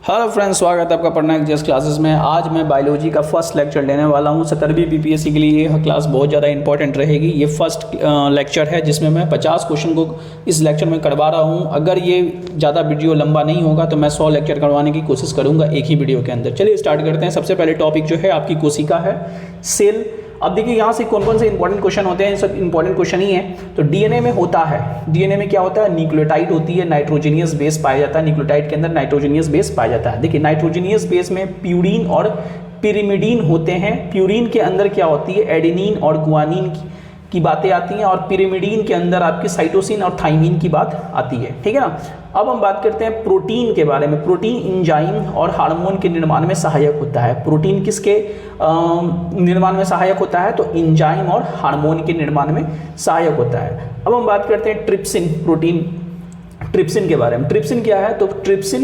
Hello friends, स्वागत है आपका पढ़ना एक्जेस क्लासेस में। आज मैं बायोलॉजी का फर्स्ट लेक्चर लेने वाला हूं। 17वीं बीपीएससी के लिए यह क्लास बहुत ज़्यादा इंपॉर्टेंट रहेगी। ये फर्स्ट लेक्चर है जिसमें मैं 50 क्वेश्चन को इस लेक्चर में करवा रहा हूं। अगर ये ज़्यादा वीडियो लंबा नहीं होगा तो मैं 100 लेक्चर करवाने की कोशिश करूँगा एक ही वीडियो के अंदर। चलिए स्टार्ट करते हैं। सबसे पहले टॉपिक जो है आपकी कोशिका है, सेल। अब देखिए यहाँ से कौन कौन से इंपॉर्टेंट क्वेश्चन होते हैं, सब इंपॉर्टेंट क्वेश्चन ही है। तो डीएनए में होता है, डीएनए में क्या होता है, न्यूक्लियोटाइड होती है, नाइट्रोजनियस बेस पाया जाता है। न्यूक्लियोटाइड के अंदर नाइट्रोजनियस बेस पाया जाता है। देखिए नाइट्रोजनियस बेस में प्यूरीन और पिरिमिडीन होते हैं। प्यूरीन के अंदर क्या होती है, एडेनिन और गुआनिन की बातें आती हैं, और पिरिमिडीन के अंदर आपकी साइटोसिन और थाइमिन की बात आती है। ठीक है ना। अब हम बात करते हैं प्रोटीन के बारे में। प्रोटीन एंजाइम और हार्मोन के निर्माण में सहायक होता है। प्रोटीन किसके निर्माण में सहायक होता है, तो एंजाइम और हार्मोन के निर्माण में सहायक होता है। अब हम बात करते हैं ट्रिप्सिन, प्रोटीन ट्रिप्सिन के बारे में। ट्रिप्सिन क्या है, तो ट्रिप्सिन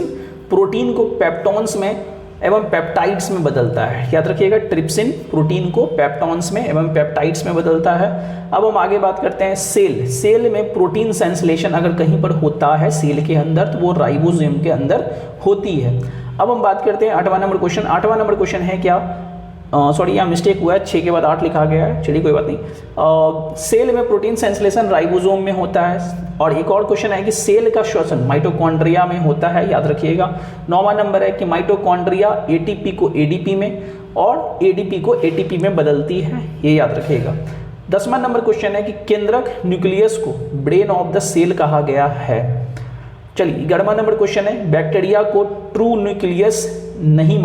प्रोटीन को पेप्टोन्स में एवं पेप्टाइड्स में बदलता है। याद रखिएगा, ट्रिप्सिन प्रोटीन को पेप्टोन्स में एवं पेप्टाइड्स में बदलता है। अब हम आगे बात करते हैं सेल। सेल में प्रोटीन सेंसलेशन अगर कहीं पर होता है सेल के अंदर, तो वो राइबोसोम के अंदर होती है। अब हम बात करते हैं 8वां नंबर क्वेश्चन। 8वां नंबर क्वेश्चन है क्या, सॉरी यहाँ मिस्टेक हुआ है, 6 के बाद 8 लिखा गया है, चलिए कोई बात नहीं। सेल में प्रोटीन सेंसलेशन राइबोसोम में होता है। और एक और क्वेश्चन है कि सेल का श्वसन माइटोकॉन्ड्रिया में होता है, याद रखिएगा। 9वां नंबर है कि माइटोकॉन्ड्रिया एटीपी को एडीपी में और एडीपी को एटीपी में बदलती है, ये याद रखिएगा। 10वां नंबर क्वेश्चन है कि केंद्रक न्यूक्लियस को ब्रेन ऑफ द सेल कहा गया है। चलिए 11वां नंबर क्वेश्चन है, बैक्टीरिया को ट्रू न्यूक्लियस नहीं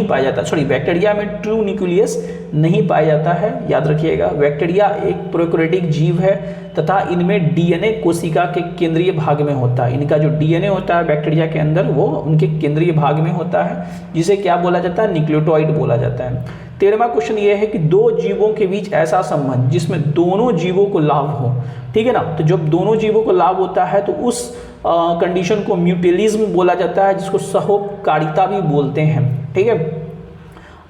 पाया जाता, सॉरी बैक्टीरिया में ट्रू न्यूक्लियस नहीं पाया जाता है, याद रखिएगा। बैक्टीरिया एक प्रोकैरियोटिक जीव है तथा इनमें डीएनए कोशिका के केंद्रीय भाग में होता है। इनका जो डीएनए होता है बैक्टीरिया के अंदर, वो उनके केंद्रीय भाग में होता है, जिसे क्या बोला जाता है, न्यूक्लियोटाइड बोला जाता है। 13वां क्वेश्चन ये है कि दो जीवों के बीच ऐसा संबंध जिसमें दोनों जीवों को लाभ हो। ठीक है ना। तो जब दोनों जीवों को लाभ होता है तो उस कंडीशन को म्यूटेलिज्म बोला जाता है, जिसको सहोपकारिता भी बोलते हैं। ठीक है।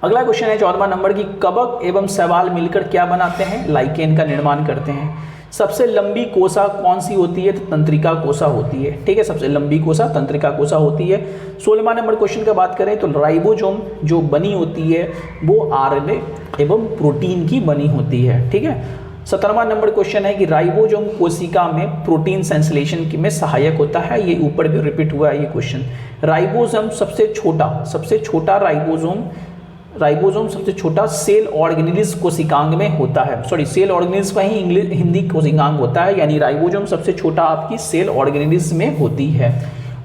अगला क्वेश्चन है 14वां नंबर की, कवक एवं शैवाल मिलकर क्या बनाते हैं, लाइकेन का निर्माण करते हैं। सबसे लंबी कोसा कौन सी होती है, तो तंत्रिका कोसा होती है। ठीक है, सबसे लंबी कोसा तंत्रिका कोसा होती है। 16वां नंबर क्वेश्चन का बात करें तो राइबोसोम जो बनी होती है वो आरएनए एवं प्रोटीन की बनी होती है। ठीक है। 17वां नंबर क्वेश्चन है कि राइबोसोम कोशिका में प्रोटीन सेंसलेशन में सहायक होता है। ये ऊपर भी रिपीट हुआ है ये क्वेश्चन। राइबोसोम सबसे छोटा राइबोसोम सबसे छोटा सेल ऑर्गेनेलिस कोशिकांग में होता है। सॉरी, सेल ऑर्गेनेलिस का ही हिंदी कोशिकांग होता है, यानी राइबोसोम सबसे छोटा आपकी सेल ऑर्गेनेलिस में होती है।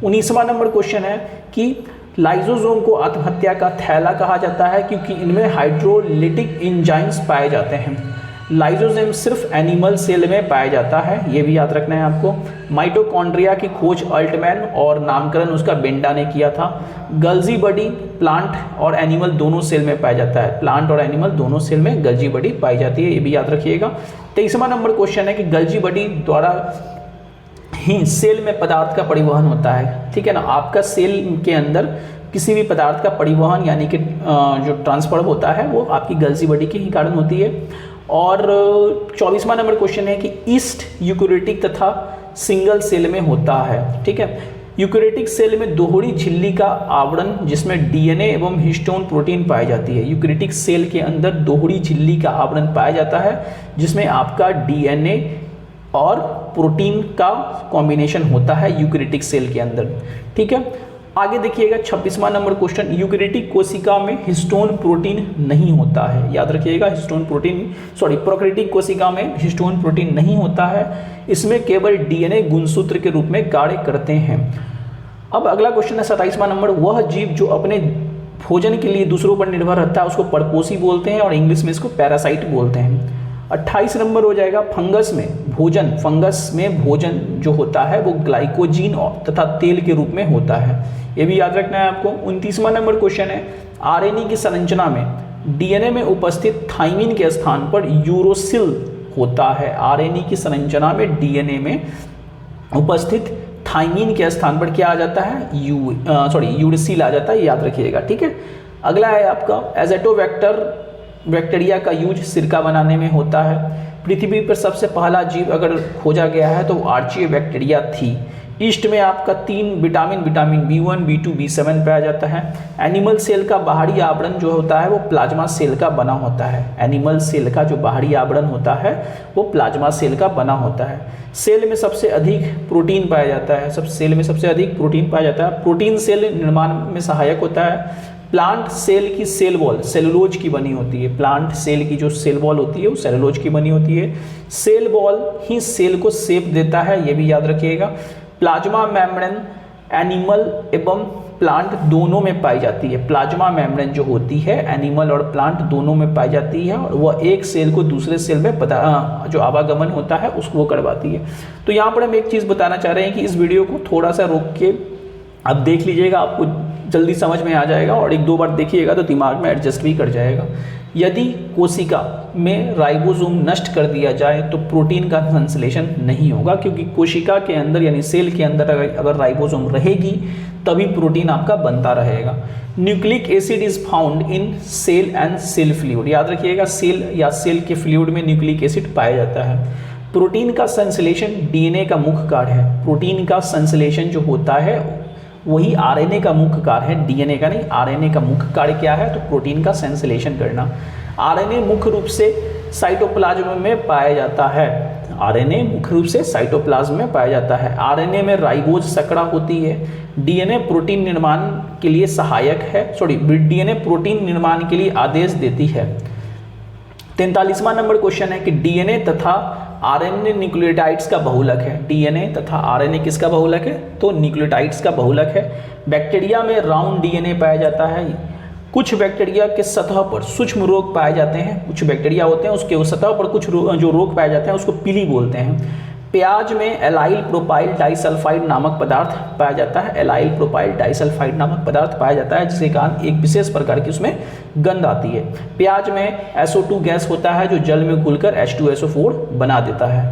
19वां नंबर क्वेश्चन है कि लाइसोसोम को आत्महत्या का थैला कहा जाता है क्योंकि इनमें हाइड्रोलिटिक एंजाइम्स पाए जाते हैं। लाइसोसोम सिर्फ एनिमल सेल में पाया जाता है, ये भी याद रखना है आपको। माइटोकॉन्ड्रिया की खोज अल्टमैन और नामकरण उसका बेंडा ने किया था। गल्जी बॉडी प्लांट और एनिमल दोनों सेल में पाया जाता है। प्लांट और एनिमल दोनों सेल में गल्जी बॉडी पाई जाती है, ये भी याद रखिएगा। 23वां नंबर क्वेश्चन है कि गल्जी बॉडी द्वारा ही सेल में पदार्थ का परिवहन होता है। ठीक है ना। आपका सेल के अंदर किसी भी पदार्थ का परिवहन यानी कि जो ट्रांसफर होता है वो आपकी गल्जी बॉडी के ही कारण होती है। और 24वां नंबर क्वेश्चन है कि ईस्ट यूकैरियोटिक तथा सिंगल सेल में होता है। ठीक है। यूकैरियोटिक सेल में दोहरी झिल्ली का आवरण जिसमें डीएनए एवं हिस्टोन प्रोटीन पाई जाती है। यूकैरियोटिक सेल के अंदर दोहरी झिल्ली का आवरण पाया जाता है जिसमें आपका डीएनए और प्रोटीन का कॉम्बिनेशन होता है यूकैरियोटिक सेल के अंदर। ठीक है। आगे देखिएगा 26वां नंबर क्वेश्चन, यूकैरियोटिक कोशिका में हिस्टोन प्रोटीन नहीं होता है। याद रखिएगा, प्रोकैरियोटिक कोशिका में हिस्टोन प्रोटीन नहीं होता है। इसमें केवल डीएनए गुणसूत्र के रूप में कार्य करते हैं। अब अगला क्वेश्चन है 27वां नंबर, वह जीव जो अपने भोजन के लिए दूसरों पर निर्भर रहता है उसको परपोषी बोलते हैं और इंग्लिश में इसको पैरासाइट बोलते हैं। 28 नंबर हो जाएगा, फंगस में भोजन जो होता है वो ग्लाइकोजीन तथा तेल के रूप में होता है, ये भी याद रखना है आपको। 29वां नंबर क्वेश्चन है, आरएनए की संरचना में डीएनए में उपस्थित थाइमिन के स्थान पर यूरोसिल होता है। आरएनए की संरचना में डीएनए में उपस्थित थाइमिन के स्थान पर क्या आ जाता है, यूरोसिल आ जाता है, याद रखिएगा। ठीक है। अगला है आपका एजेटोबैक्टर, बैक्टीरिया का यूज सिरका बनाने में होता है। पृथ्वी पर सबसे पहला जीव अगर खोजा गया है तो आर्चियोबैक्टीरिया थी। ईस्ट में आपका 3 विटामिन B1, B2, B7 पाया जाता है। एनिमल सेल का बाहरी आवरण जो होता है वो प्लाज्मा सेल का बना होता है। एनिमल सेल का जो बाहरी आवरण होता है वो प्लाज्मा सेल का बना होता है। सेल में सबसे अधिक प्रोटीन पाया जाता है। सेल में सबसे अधिक प्रोटीन पाया जाता है। प्रोटीन सेल निर्माण में सहायक होता है। प्लांट सेल की सेल वॉल सेलुलोज की बनी होती है। प्लांट सेल की जो सेल वॉल होती है वो सेलुलोज की बनी होती है। सेल वॉल ही सेल को शेप देता है, ये भी याद रखिएगा। प्लाज्मा मेम्ब्रेन एनिमल एवं प्लांट दोनों में पाई जाती है। प्लाज्मा मेम्ब्रेन जो होती है एनिमल और प्लांट दोनों में पाई जाती है और वह एक सेल को दूसरे सेल में जो आवागमन होता है उसको वो करवाती है। तो यहाँ पर हम एक चीज़ बताना चाह रहे हैं कि इस वीडियो को थोड़ा सा रोक के आप देख लीजिएगा, आपको जल्दी समझ में आ जाएगा और 1-2 बार देखिएगा तो दिमाग में एडजस्ट भी कर जाएगा। यदि कोशिका में राइबोसोम नष्ट कर दिया जाए तो प्रोटीन का संश्लेषण नहीं होगा, क्योंकि कोशिका के अंदर यानी सेल के अंदर अगर राइबोसोम रहेगी तभी प्रोटीन आपका बनता रहेगा। Nucleic acid is found in cell and cell fluid. याद रखिएगा, सेल या सेल के फ्लूइड में न्यूक्लिक एसिड पाया जाता है। प्रोटीन का संश्लेषण डीएनए का मुख्य कार्य है। प्रोटीन का संश्लेषण जो होता है वही आरएनए का मुख्य कार्य है, डीएनए का नहीं। आरएनए का मुख्य कार्य क्या है? तो प्रोटीन का संश्लेषण करना। आरएनए मुख्य रूप से साइटोप्लाज्म में पाया जाता है। आरएनए मुख्य रूप से साइटोप्लाज्म में पाया जाता है। आरएनए में राइबोज शर्करा होती है। डीएनए प्रोटीन निर्माण के लिए सहायक है, डीएनए प्रोटीन निर्माण के लिए आदेश देती है। 43वां नंबर क्वेश्चन है कि डीएनए तथा आरएनए न्यूक्लियोटाइड्स का बहुलक है। डीएनए तथा आरएनए किसका बहुलक है? तो न्यूक्लियोटाइड्स का बहुलक है। बैक्टीरिया में राउंड डीएनए पाया जाता है। कुछ बैक्टीरिया के सतह पर सूक्ष्म रोग पाए जाते हैं। कुछ बैक्टीरिया होते हैं उसके सतह पर कुछ जो रोग पाए जाते हैं उसको पीली बोलते हैं। प्याज में एलाइल प्रोपाइल डाइसल्फाइड नामक पदार्थ पाया जाता है। एलाइल प्रोपाइल डाइसल्फाइड नामक पदार्थ पाया जाता है जिसके कारण एक विशेष प्रकार की उसमें गंध आती है। प्याज में SO2 गैस होता है जो जल में घुलकर H2SO4 बना देता है।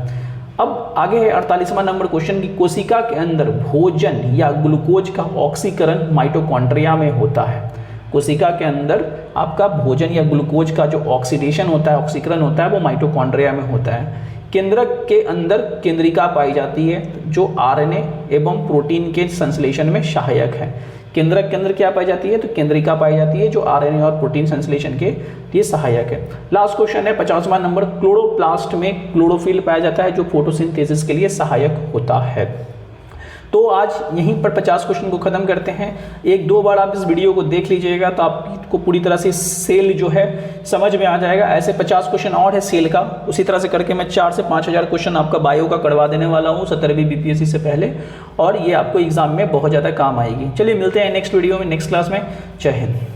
अब आगे है 48वां नंबर क्वेश्चन की कोशिका के अंदर भोजन या ग्लूकोज का ऑक्सीकरण माइटोकॉन्ड्रिया में होता है। कोशिका के अंदर आपका भोजन या ग्लूकोज का जो ऑक्सीडेशन होता है, ऑक्सीकरण होता है, वो माइटोकॉन्ड्रिया में होता है। केंद्रक के अंदर केंद्रिका पाई जाती है जो आरएनए एवं प्रोटीन के संश्लेषण में सहायक है। केंद्रक के अंदर क्या पाई जाती है? तो केंद्रिका पाई जाती है जो आरएनए और प्रोटीन संश्लेषण के लिए सहायक है। लास्ट क्वेश्चन है 50वां नंबर, क्लोरोप्लास्ट में क्लोरोफिल पाया जाता है जो फोटोसिंथेसिस के लिए सहायक होता है। तो आज यहीं पर 50 क्वेश्चन को खत्म करते हैं। 1-2 बार आप इस वीडियो को देख लीजिएगा तो आपको पूरी तरह से सेल जो है समझ में आ जाएगा। ऐसे 50 क्वेश्चन और है सेल का, उसी तरह से करके मैं 4 से 5 हज़ार क्वेश्चन आपका बायो का करवा देने वाला हूँ 17वीं बीपीएससी से पहले, और ये आपको एग्जाम में बहुत ज़्यादा काम आएगी। चलिए मिलते हैं नेक्स्ट वीडियो में, नेक्स्ट क्लास में। जय हिंद।